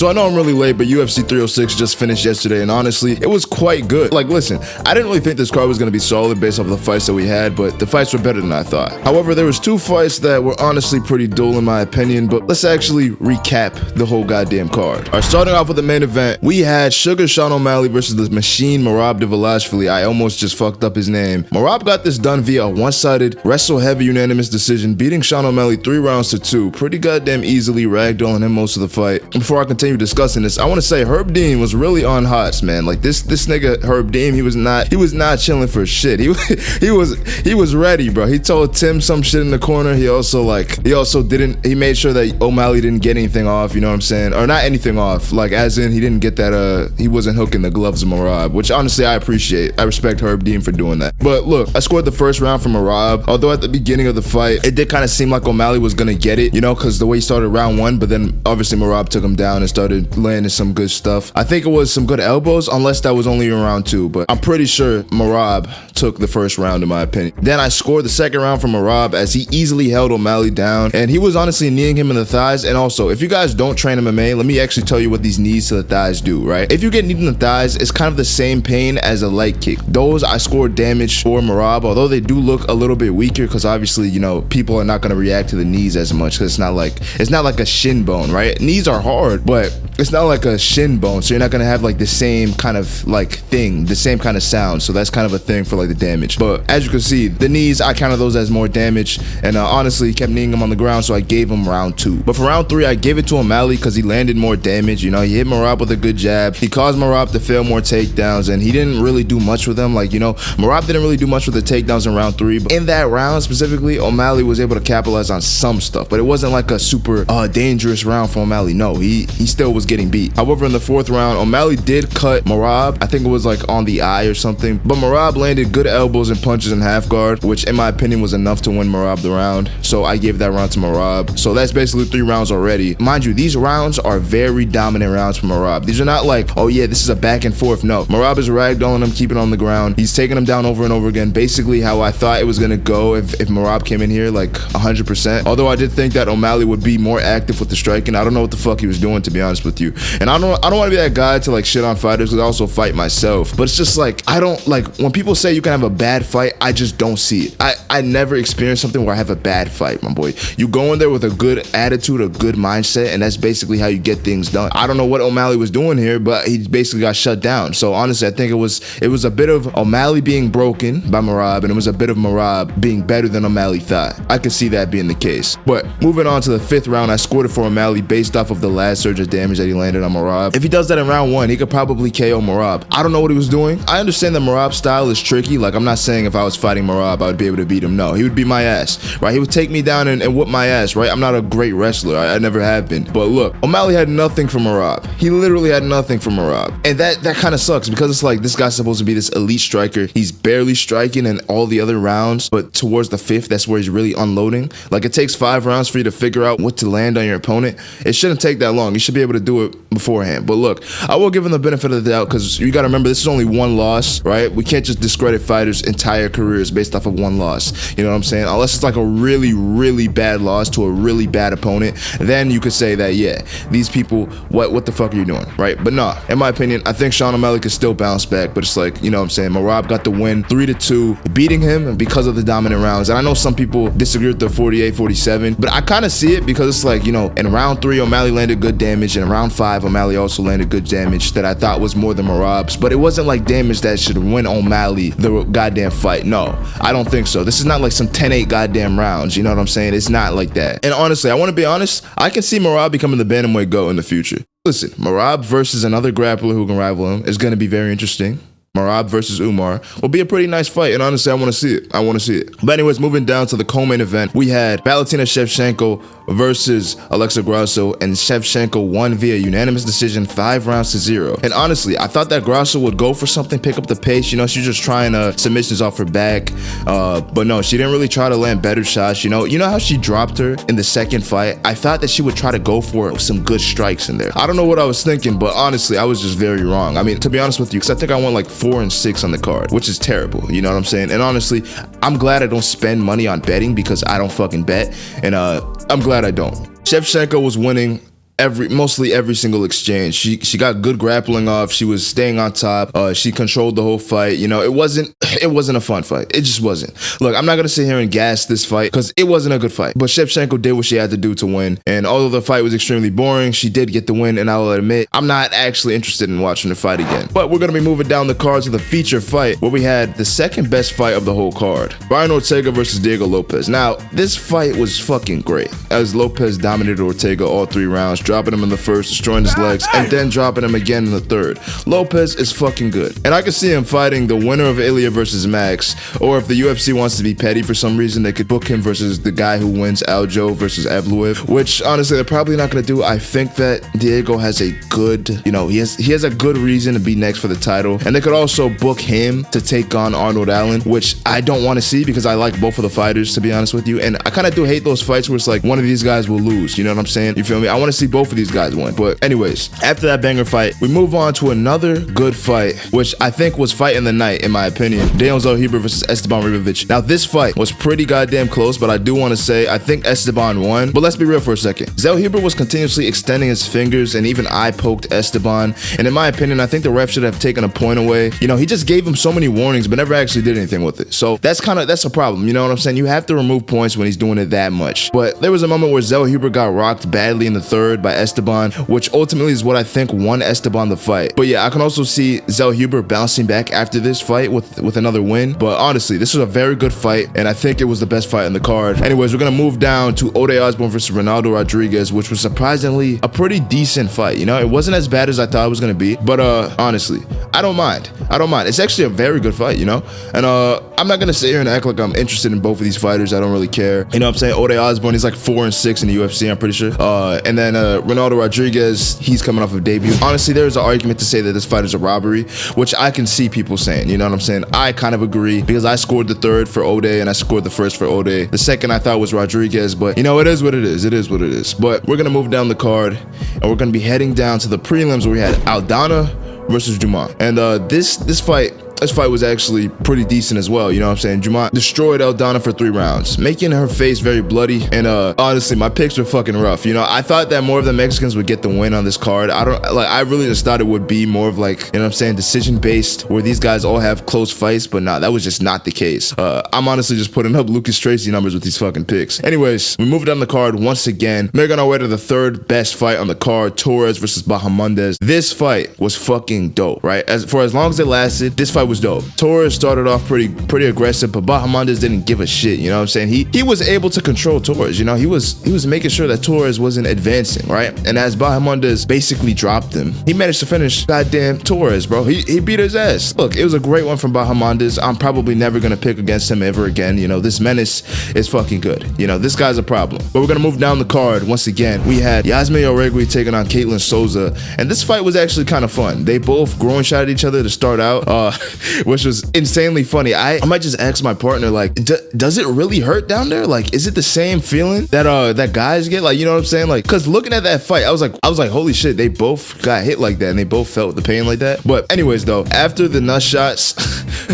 So I know I'm really late, but UFC 306 just finished yesterday, and honestly, it was quite good. Like, listen, I didn't really think this card was going to be solid based off of the fights that we had, but the fights were better than I thought. However, there was 2 fights that were honestly pretty dull in my opinion, but let's actually recap the whole goddamn card. All right, starting off with the main event, we had Sugar Sean O'Malley versus the Machine Merab Dvalishvili. I almost just fucked up his name. Merab got this done via a one-sided, wrestle-heavy unanimous decision, beating Sean O'Malley 3 rounds to 2. Pretty goddamn easily, ragdolling him most of the fight. Before I continue discussing this, I want to say Herb Dean was really on hots, man. Like this nigga Herb Dean, he was not chilling for shit. He was ready, bro. He told Tim some shit in the corner. He made sure that O'Malley didn't get anything off, you know what I'm saying? Or not anything off, like as in he didn't get that he wasn't hooking the gloves of Merab, which honestly I appreciate. I respect Herb Dean for doing that. But look, I scored the first round from Merab, although at the beginning of the fight, it did kind of seem like O'Malley was gonna get it, you know, because the way he started round 1, but then obviously Merab took him down and started landing some good stuff. I think it was some good elbows, unless that was only in round 2, but I'm pretty sure Merab took the first round in my opinion. Then I scored the second round from Merab as he easily held O'Malley down, and he was honestly kneeing him in the thighs. And also, if you guys don't train MMA, let me actually tell you what these knees to the thighs do, right? If you get kneed in the thighs, it's kind of the same pain as a leg kick. Those I scored damage for Merab, although they do look a little bit weaker because obviously, you know, people are not going to react to the knees as much because it's not like a shin bone, right? Knees are hard, but it's not like a shin bone, so you're not going to have like the same kind of like thing, the same kind of sound. So that's kind of a thing for like the damage. But as you can see, the knees, I counted those as more damage, and honestly, he kept kneeing him on the ground, so I gave him round 2. But for round 3, I gave it to O'Malley because he landed more damage. You know, he hit Merab with a good jab. He caused Merab to fail more takedowns, and he didn't really do much with them. Like, you know, Merab didn't really do much with the takedowns in round 3, but in that round specifically, O'Malley was able to capitalize on some stuff, but it wasn't like a super dangerous round for O'Malley. No, he still was getting beat. However, in the 4th round, O'Malley did cut Merab. I think it was like on the eye or something, but Merab landed good elbows and punches in half guard, which in my opinion was enough to win Merab the round. So I gave that round to Merab. So that's basically 3 rounds already. Mind you, these rounds are very dominant rounds for Merab. These are not like, oh yeah, this is a back and forth. No, Merab is ragdolling him, keeping him on the ground. He's taking him down over and over again. Basically how I thought it was gonna go if Merab came in here like 100%. Although I did think that O'Malley would be more active with the striking. I don't know what the fuck he was doing, to be honest with you. And I don't want to be that guy to like shit on fighters because I also fight myself. But it's just like, I don't like when people say you can have a bad fight, I just don't see it. I never experienced something where I have a bad fight, my boy. You go in there with a good attitude, a good mindset, and that's basically how you get things done. I don't know what O'Malley was doing here, but he basically got shut down. So honestly, I think it was a bit of O'Malley being broken by Merab, and it was a bit of Merab being better than O'Malley thought. I could see that being the case. But moving on to the 5th round, I scored it for O'Malley based off of the last surge of damage that he landed on Merab. If he does that in round 1, he could probably KO Merab. I don't know what he was doing. I understand that Merab's style is tricky. Like, I'm not saying if I was fighting Merab, I would be able to beat him. No, he would beat my ass, right? He would take me down and whoop my ass, right? I'm not a great wrestler. I never have been. But look, O'Malley had nothing from Merab. He literally had nothing from Merab. And that kind of sucks because it's like this guy's supposed to be this elite striker. He's barely striking in all the other rounds, but towards the 5th, that's where he's really unloading. Like, it takes 5 rounds for you to figure out what to land on your opponent. It shouldn't take that long. You should be able to do it beforehand. But look, I will give him the benefit of the doubt because you got to remember, this is only 1 loss, right? We can't just discredit fighters' entire careers based off of 1 loss. You know what I'm saying? Unless it's like a really, really bad loss to a really bad opponent, then you could say that, yeah, these people, what the fuck are you doing, right? But nah, in my opinion, I think Sean O'Malley could still bounce back, but it's like, you know what I'm saying? Merab got the win 3-2, beating him because of the dominant rounds. And I know some people disagree with the 48-47, but I kind of see it because it's like, you know, in round 3, O'Malley landed good damage, and in round 5, O'Malley also landed good damage that I thought was more than Merab's, but it wasn't like damage that should win O'Malley the goddamn fight. No, I don't think so. This is not like some 10-8 goddamn rounds, you know what I'm saying? It's not like that. And honestly, I want to be honest, I can see Merab becoming the bantamweight GOAT in the future. Listen, Merab versus another grappler who can rival him is going to be very interesting. Merab versus Umar will be a pretty nice fight, and honestly, I want to see it. I want to see it. But anyways, moving down to the co-main event, we had Valentina Shevchenko versus Alexa Grasso, and Shevchenko won via unanimous decision 5-0. And honestly, I thought that Grasso would go for something, pick up the pace. You know, she's just trying submissions off her back, but no, she didn't really try to land better shots. You know how she dropped her in the 2nd fight? I thought that she would try to go for some good strikes in there. I don't know what I was thinking, but honestly, I was just very wrong. I mean, to be honest with you, because I think I won like 4 and 6 on the card, which is terrible. You know what I'm saying? And honestly, I'm glad I don't spend money on betting because I don't fucking bet, and I'm glad I don't. Shevchenko was winning mostly every single exchange. She got good grappling off. She was staying on top. She controlled the whole fight. You know, it wasn't a fun fight. It just wasn't. Look, I'm not gonna sit here and gas this fight because it wasn't a good fight. But Shevchenko did what she had to do to win. And although the fight was extremely boring, she did get the win. And I will admit, I'm not actually interested in watching the fight again. But we're gonna be moving down the card to the feature fight where we had the second best fight of the whole card: Brian Ortega versus Diego Lopez. Now, this fight was fucking great as Lopez dominated Ortega all 3 rounds, dropping him in the first, destroying his legs, and then dropping him again in the third. Lopez is fucking good. And I can see him fighting the winner of Ilya versus Max, or if the UFC wants to be petty for some reason, they could book him versus the guy who wins Aljo versus Evloev, which honestly they're probably not gonna do. I think that Diego has a good, you know, he has a good reason to be next for the title. And they could also book him to take on Arnold Allen, which I don't want to see because I like both of the fighters, to be honest with you. And I kind of do hate those fights where it's like one of these guys will lose, you know what I'm saying? You feel me? I want to see both of these guys win. But anyways, after that banger fight, we move on to another good fight, which I think was fight in the night, in my opinion. Daniel Zellhuber versus Esteban Ribovic. Now, this fight was pretty goddamn close, but I do want to say I think Esteban won. But let's be real for a second. Zellhuber was continuously extending his fingers, and even I poked Esteban. And in my opinion, I think the ref should have taken a point away. You know, he just gave him so many warnings, but never actually did anything with it. So that's a problem. You know what I'm saying? You have to remove points when he's doing it that much. But there was a moment where Zellhuber got rocked badly in the third by Esteban, which ultimately is what I think won Esteban the fight. But yeah, I can also see Zellhuber bouncing back after this fight with another win. But honestly, this was a very good fight, and I think it was the best fight in the card. Anyways, we're gonna move down to Ode Osbourne versus Ronaldo Rodriguez, which was surprisingly a pretty decent fight. You know, it wasn't as bad as I thought it was gonna be, but honestly, I don't mind. It's actually a very good fight, you know? And I'm not gonna sit here and act like I'm interested in both of these fighters. I don't really care. You know what I'm saying? Ode Osbourne, he's like 4-6 in the UFC, I'm pretty sure. And then Ronaldo Rodriguez, he's coming off of debut. Honestly, there's an argument to say that this fight is a robbery, which I can see people saying, you know what I'm saying? I kind of agree because I scored the third for Ode and I scored the first for Ode. The second I thought was Rodriguez, but you know, it is what it is. It is what it is. But we're gonna move down the card and we're gonna be heading down to the prelims where we had Aldana versus Dumont. And this fight was actually pretty decent as well, you know what I'm saying? Dumont destroyed Aldana for 3 rounds, making her face very bloody, and honestly, my picks were fucking rough. You know, I thought that more of the Mexicans would get the win on this card. I really just thought it would be more of like, you know what I'm saying, decision-based, where these guys all have close fights, but nah, that was just not the case. I'm honestly just putting up Lucas Tracy numbers with these fucking picks. Anyways, we moved down the card once again. Making our way to the third best fight on the card, Torres versus Bahamondes. This fight was fucking dope, right? For as long as it lasted, this fight was dope. Torres started off pretty aggressive, but Bahamondes didn't give a shit, you know what I'm saying? He was able to control Torres, you know? He was making sure that Torres wasn't advancing, right? And as Bahamondes basically dropped him, he managed to finish goddamn Torres, bro. He beat his ass. Look, it was a great one from Bahamondes. I'm probably never gonna pick against him ever again. You know, this menace is fucking good. You know, this guy's a problem. But we're gonna move down the card once again. We had Yasmin Oregui taking on Caitlin Souza, and this fight was actually kind of fun. They both groin shot at each other to start out, which was insanely funny. I might just ask my partner, like, does it really hurt down there? Like, is it the same feeling that guys get? Like, you know what I'm saying? Like, cause looking at that fight, I was like, holy shit, they both got hit like that and they both felt the pain like that. But anyways, though, after the nut shots,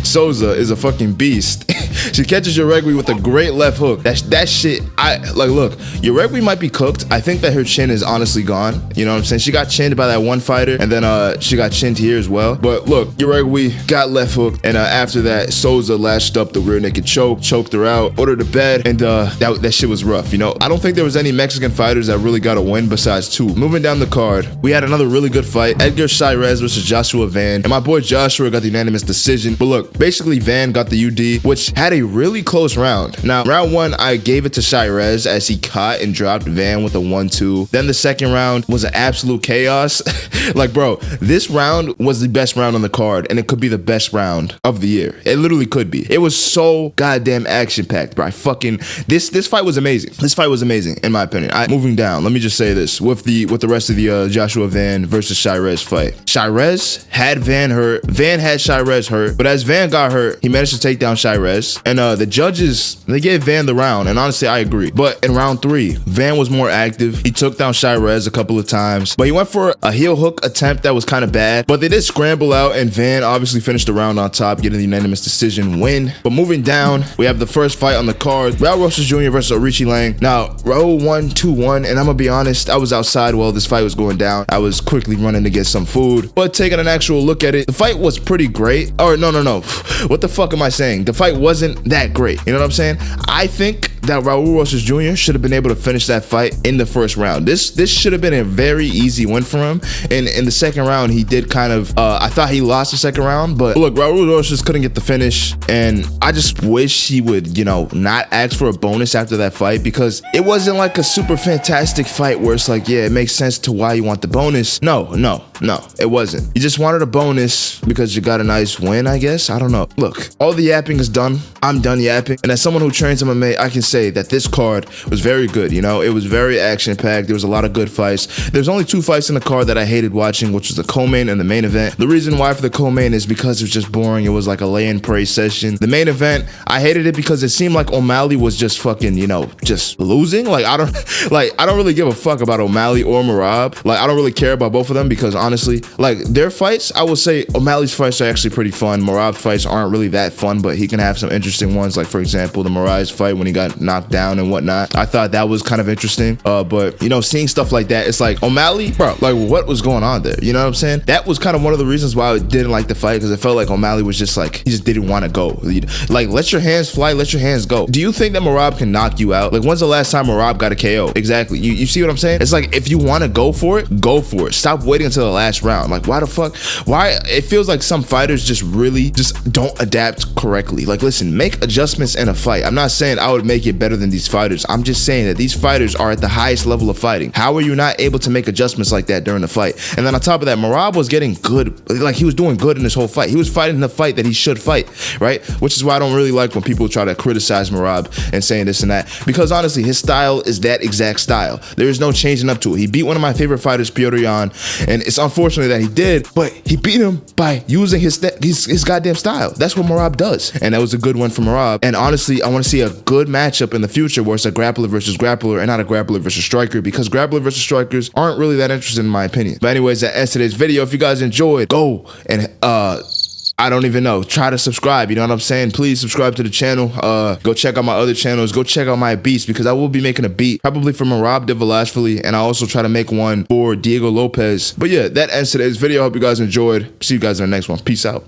Souza is a fucking beast. She catches Oregui with a great left hook. That shit, look, Oregui might be cooked. I think that her chin is honestly gone. You know what I'm saying? She got chinned by that one fighter, and then she got chinned here as well. But look, Oregui got left hook, and after that, Souza lashed up the rear naked choke, choked her out, ordered to bed, and that shit was rough. You know, I don't think there was any Mexican fighters that really got a win besides 2. Moving down the card, we had another really good fight: Edgar Chairez versus Joshua Van, and my boy Joshua got the unanimous decision. But look, basically Van got the UD, which had a really close round. Now, round 1, I gave it to Chairez as he caught and dropped Van with a 1-2. Then the second round was an absolute chaos. Like, bro, this round was the best round on the card, and it could be the best round of the year. It literally could be. It was so goddamn action-packed, bro. This fight was amazing. This fight was amazing, in my opinion. Moving down, let me just say this. With the rest of the Joshua Van versus Chairez fight. Chairez had Van hurt. Van had Chairez hurt. But as Van got hurt, he managed to take down Shirez, and the judges, they gave Van the round, and honestly, I agree. But in round 3, Van was more active. He took down Shirez a couple of times, but he went for a heel hook attempt that was kind of bad, but they did scramble out, and Van obviously finished the round on top, getting the unanimous decision win. But moving down, we have the first fight on the card, Raul Rosas Jr. versus Orichi Lang. Now, Raul won 2-1, and I'm gonna be honest, I was outside while this fight was going down. I was quickly running to get some food, but taking an actual look at it, the fight was pretty great. Or no. What the fuck am I saying? The fight wasn't that great. You know what I'm saying? I think that Raul Rosas Jr. should have been able to finish that fight in the first round. This should have been a very easy win for him. And in the second round, he did kind of, I thought he lost the second round, but look, Raul Rosas couldn't get the finish. And I just wish he would, you know, not ask for a bonus after that fight, because it wasn't like a super fantastic fight where it's like, yeah, it makes sense to why you want the bonus. No, it wasn't. You just wanted a bonus because you got a nice win, I guess. I don't know. Look, all the yapping is done. I'm done yapping. And as someone who trains MMA, I can say that this card was very good. You know, it was very action-packed. There was a lot of good fights. There's only 2 fights in the card that I hated watching, which was the co-main and the main event. The reason why for the co-main is because it was just boring. It was like a lay and pray session. The main event, I hated it because it seemed like O'Malley was just fucking, you know, just losing. Like I don't really give a fuck about O'Malley or Merab. Like I don't really care about both of them, because honestly, like their fights, I will say O'Malley's fights are actually pretty fun. Merab's fights aren't really that fun, but he can have some interesting ones. Like for example, the Moraes fight when he got knocked down and whatnot. I thought that was kind of interesting. But you know, seeing stuff like that, it's like O'Malley, bro, like what was going on there? You know what I'm saying? That was kind of one of the reasons why I didn't like the fight, because it felt like O'Malley was just like, he just didn't want to go. Like, let your hands fly, let your hands go. Do you think that Merab can knock you out? Like, when's the last time Merab got a KO? Exactly. You see what I'm saying? It's like, if you want to go for it, go for it. Stop waiting until the last round. Like, why the fuck? Why? It feels like some fighters just really just don't adapt correctly. Like, listen, make adjustments in a fight. I'm not saying I would make it better than these fighters. I'm just saying that these fighters are at the highest level of fighting. How are you not able to make adjustments like that during the fight? And then on top of that, Merab was getting good. Like, he was doing good in this whole fight. He was fighting the fight that he should fight, right? Which is why I don't really like when people try to criticize Merab and saying this and that, because honestly, his style is that exact style. There is no changing up to it. He beat one of my favorite fighters, Piotr Jan, and it's unfortunate that he did, but he beat him by using his goddamn style. That's what Merab does, and that was a good one for Merab. And honestly, I want to see a good matchup in the future where it's a grappler versus grappler and not a grappler versus striker, because grappler versus strikers aren't really that interesting in my opinion. But anyways, that ends today's video. If you guys enjoyed, go and I don't even know, try to subscribe, you know what I'm saying? Please subscribe to the channel. Go check out my other channels. Go check out my beats, because I will be making a beat probably for Merab Dvalishvili, and I also try to make one for Diego Lopez. But yeah, that ends today's video. I hope you guys enjoyed. See you guys in the next one. Peace out.